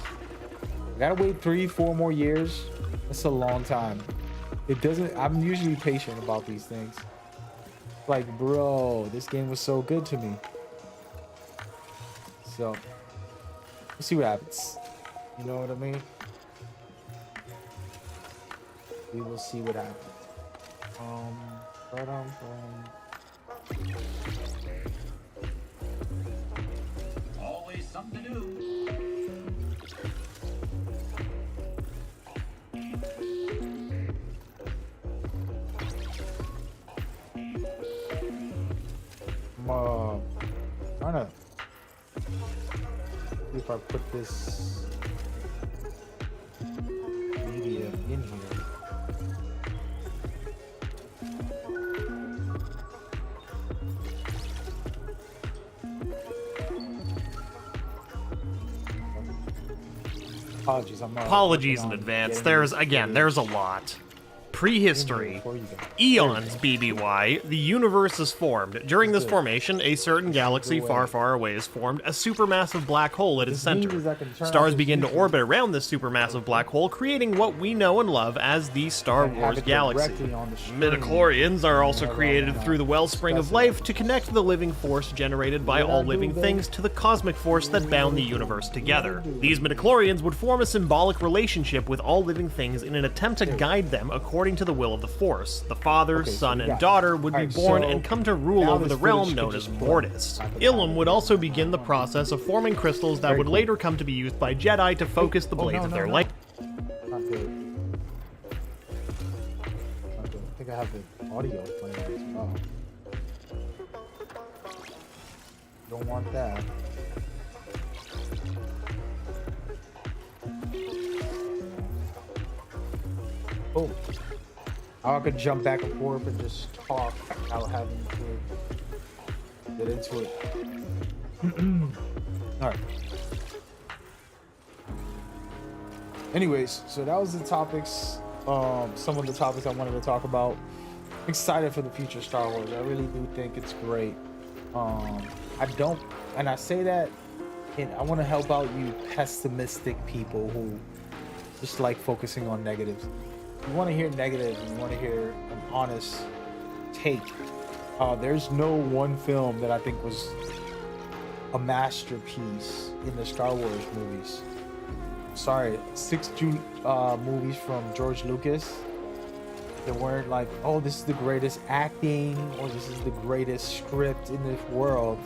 Gotta wait 3-4 more years. That's a long time. It doesn't. I'm usually patient about these things. Like, bro, this game was so good to me. So, we'll see what happens. You know what I mean? We will see what happens. Always something to do. I'm trying to see if I put this media in here. Apologies, Apologies in working on advance. getting There's, this again, footage there's a lot. Prehistory. before you go. Eons BBY, the universe is formed. During this Good. formation, a certain galaxy away. far, far away is formed, a supermassive black hole at its This means center. is I can turn Stars off begin to this orbit around this supermassive black hole, creating what we know and love as the Star And have Wars it galaxy. directly on the screen. Midichlorians are also Never created mind. through the wellspring of Discuss life it. to connect the living force generated by What all I do, living babe? things to the cosmic force that bound the universe together. These midichlorians would form a symbolic relationship with all living things in an attempt to guide them according to the will of the Force. The father, Okay, so son, we and got- daughter would be Alright, born so and come to rule now over this the realm footage known could as just play. Mortis. I could Ilum have would it. also begin the process of forming crystals that Very would cool. later come to be used by Jedi to focus the Oh, blades no, of no, their no. light. Not good. Not good. I think I have the audio playing as well. Don't want that. Oh. I could jump back and forth and just talk without having to get into it. Alright. Anyways, so that was the topics, some of the topics I wanted to talk about. Excited for the future Star Wars. I really do think it's great. I don't, and I say that, and I want to help out you pessimistic people who just like focusing on negatives. You want to hear negative, and you want to hear an honest take. There's no one film that I think was a masterpiece in the Star Wars movies. Sorry, 6 movies from George Lucas. They weren't like, oh, this is the greatest acting or this is the greatest script in this world.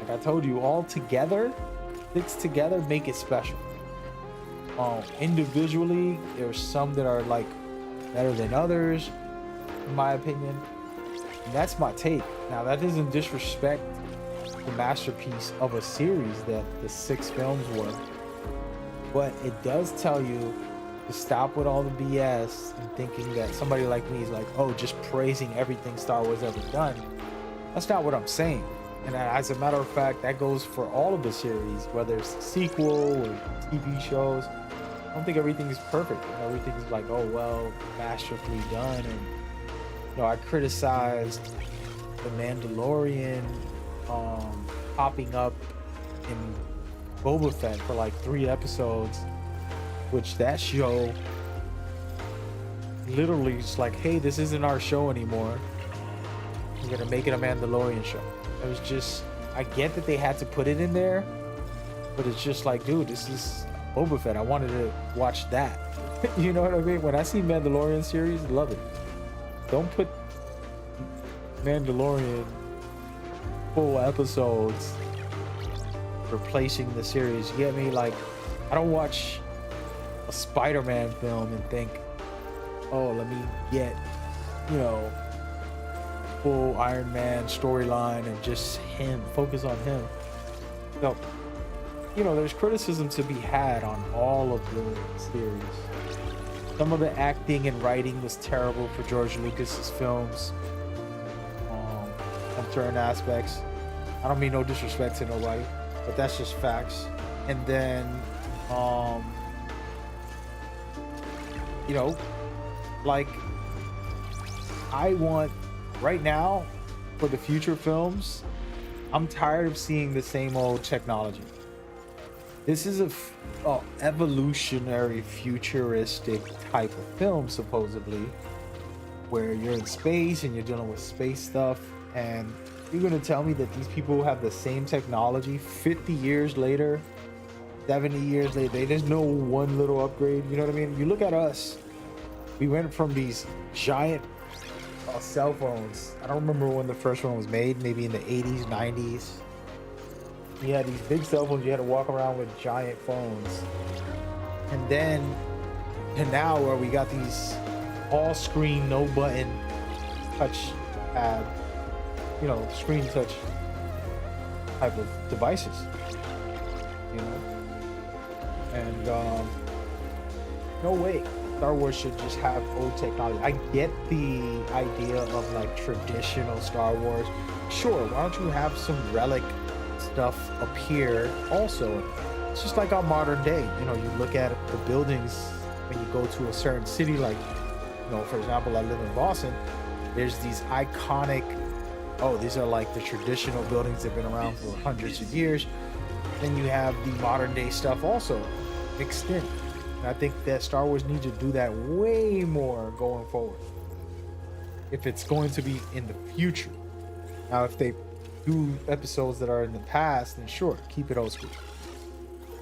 Like I told you, all together, 6 together make it special. Individually, there's some that are like better than others, in my opinion. And that's my take. Now, that doesn't disrespect the masterpiece of a series that the 6 films were. But it does tell you to stop with all the BS and thinking that somebody like me is like, oh, just praising everything Star Wars ever done. That's not what I'm saying. And as a matter of fact, that goes for all of the series, whether it's a sequel or TV shows. I don't think everything is perfect. And everything's like, oh, well, masterfully done. And, you know, I criticized The Mandalorian popping up in Boba Fett for like 3 episodes, which that show literally is like, hey, this isn't our show anymore. We're gonna make it a Mandalorian show. It was just, I get that they had to put it in there, but it's just like, dude, this is Boba Fett. I wanted to watch that. You know what I mean? When I see Mandalorian series, love it. Don't put Mandalorian full episodes replacing the series. You get me? Like, I don't watch a Spider-Man film and think, oh, let me get, you know, full Iron Man storyline and just him, focus on him. So, you know, there's criticism to be had on all of the series. Some of the acting and writing was terrible for George Lucas's films, on certain aspects. I don't mean no disrespect to nobody, but that's just facts. And then, you know, like, I want, right now, for the future films, I'm tired of seeing the same old technology. This is a evolutionary, futuristic type of film, supposedly, where you're in space and you're dealing with space stuff, and you're gonna tell me that these people have the same technology 50 years later, 70 years later? There's no one little upgrade. You know what I mean? You look at us. We went from these giant cell phones. I don't remember when the first one was made. Maybe in the 80s, 90s. You had these big cell phones. You had to walk around with giant phones. And then to now, where we got these all screen, no button, touch pad, you know, screen touch type of devices. You know, and no way Star Wars should just have old technology. I get the idea of like traditional Star Wars. Sure, why don't you have some relic stuff appear also? It's just like our modern day. You know, you look at the buildings when you go to a certain city, like, you know, for example, I live in Boston. There's these iconic, oh, these are like the traditional buildings that have been around for hundreds of years. Then you have the modern day stuff also mixed in. And I think that Star Wars needs to do that way more going forward, if it's going to be in the future. Now, if they do episodes that are in the past, then sure, keep it old school.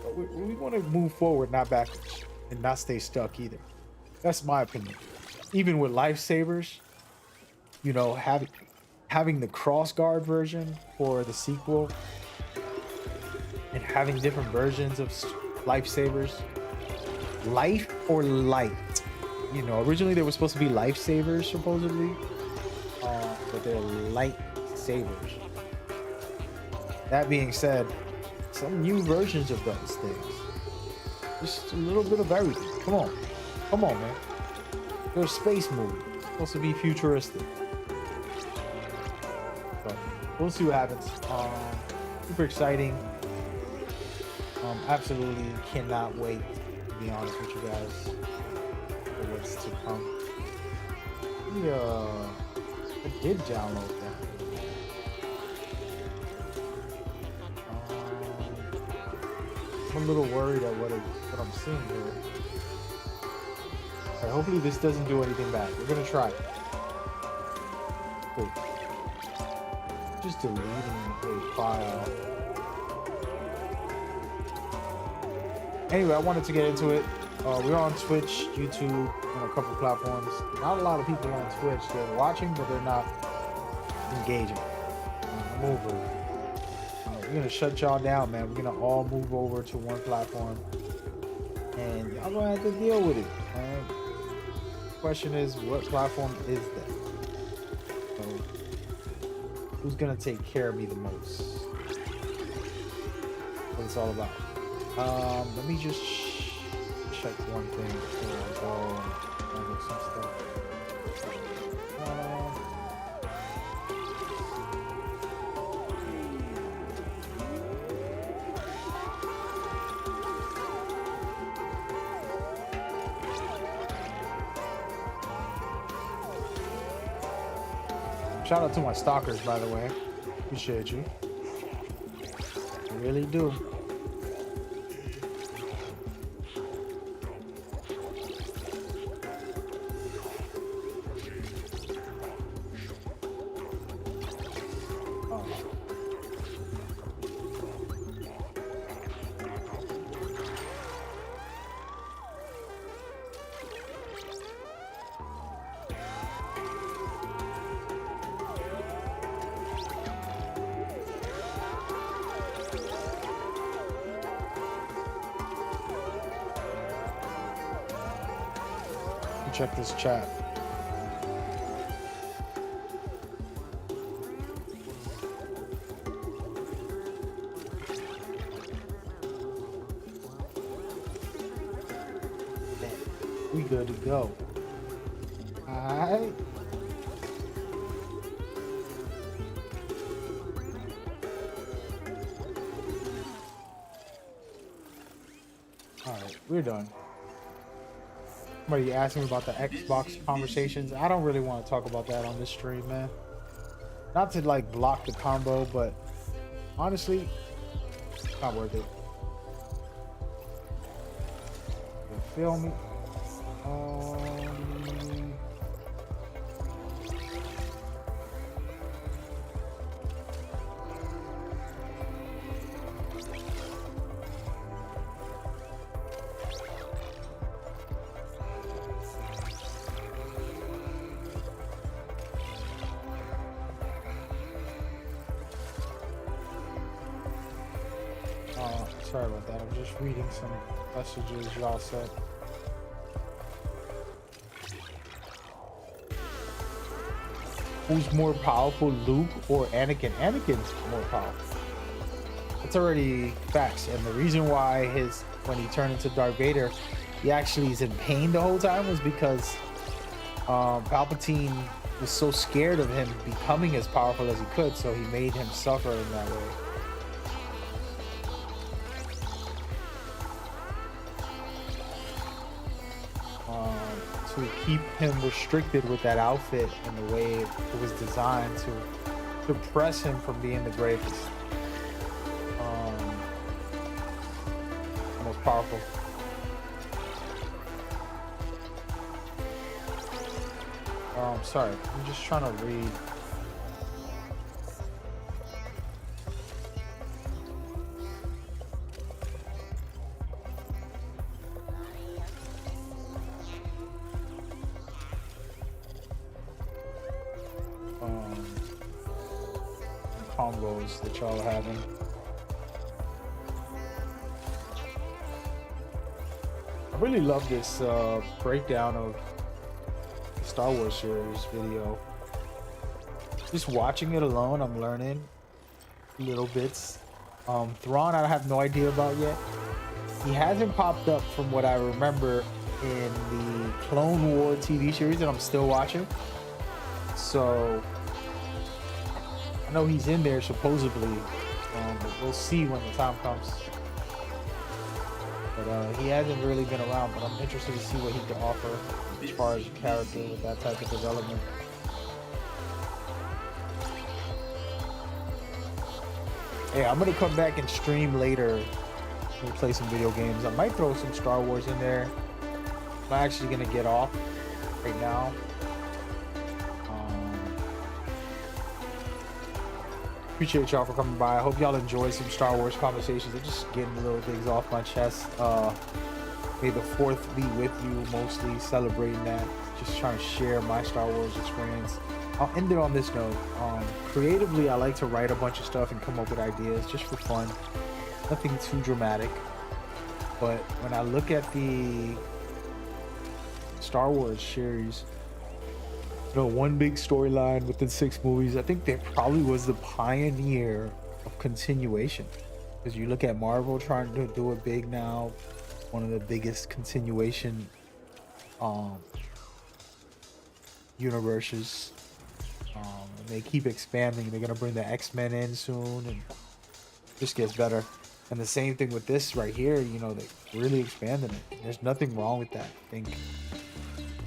But we want to move forward, not backwards, and not stay stuck either. That's my opinion. Even with lightsabers, you know, having the cross guard version for the sequel, and having different versions of lifesavers. Life or light. You know, originally they were supposed to be lifesavers, supposedly. But they're lightsabers. That being said, some new versions of those things. Just a little bit of everything. Come on. Come on, man. They're a space movie. It's supposed to be futuristic. But we'll see what happens. Super exciting. Absolutely cannot wait, to be honest with you guys, for what's to come. Yeah, I did download that. I'm a little worried at what I'm seeing here. Right, hopefully this doesn't do anything bad. We're gonna try it. Cool. Just deleting a file. Anyway, I wanted to get into it. We're on Twitch, YouTube, and a couple platforms. Not a lot of people on Twitch. They're watching, but they're not engaging. I'm over it. We're gonna shut y'all down, man. We're gonna all move over to one platform, and y'all gonna have to deal with it. Question is, what platform is that? So, who's gonna take care of me the most? What it's all about. Let me just check one thing before I go and look some stuff. Shout out to my stalkers, by the way. Appreciate you. I really do. Check this chat. We good to go. Alright. Alright, we're done. Somebody asked me about the Xbox conversations. I don't really want to talk about that on this stream, man. Not to like block the combo, but honestly, it's not worth it. feel me? Sorry about that. I'm just reading some messages y'all sent. Who's more powerful, Luke or Anakin? Anakin's more powerful. It's already facts. And the reason why when he turned into Darth Vader, he actually is in pain the whole time was because Palpatine was so scared of him becoming as powerful as he could, so he made him suffer in that way. To keep him restricted with that outfit and the way it was designed to suppress him from being the greatest, most powerful. Sorry, I'm just trying to read. Combos that y'all are having. I really love this breakdown of the Star Wars series video. Just watching it alone, I'm learning little bits. Thrawn, I have no idea about yet. He hasn't popped up from what I remember in the Clone War TV series that I'm still watching. So I know he's in there supposedly, but we'll see when the time comes. But he hasn't really been around, but I'm interested to see what he can offer as far as a character with that type of development. Hey, I'm gonna come back and stream later and play some video games. I might throw some Star Wars in there. I'm actually gonna get off right now. Appreciate y'all for coming by. I hope y'all enjoyed some Star Wars conversations. I'm just getting little things off my chest. May the 4th be with you, mostly celebrating that. Just trying to share my Star Wars experience. I'll end it on this note. Creatively, I like to write a bunch of stuff and come up with ideas just for fun. Nothing too dramatic. But when I look at the Star Wars series, you know, one big storyline within 6 movies, I think that probably was the pioneer of continuation. Because you look at Marvel trying to do it big now, one of the biggest continuation universes. They keep expanding. They're gonna bring the X-Men in soon, and it just gets better. And the same thing with this right here. You know, they really expanded it. There's nothing wrong with that. I think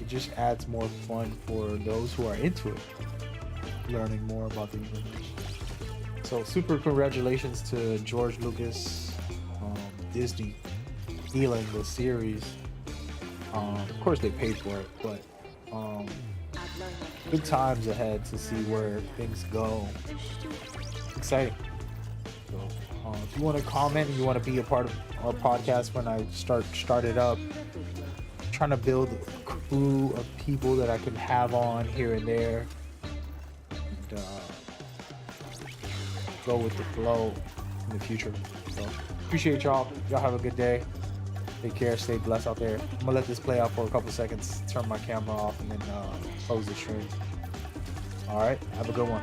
it just adds more fun for those who are into it, learning more about the universe. So super congratulations to George Lucas, Disney, stealing the series. Of course they paid for it, but good times ahead to see where things go. Exciting. So if you want to comment and you want to be a part of our podcast when I start it up, I'm trying to build a crew of people that I can have on here and there, and go with the flow in the future. So appreciate y'all. Y'all have a good day. Take care. Stay blessed out there. I'm gonna let this play out for a couple seconds, turn my camera off, and then close the stream. All right. Have a good one.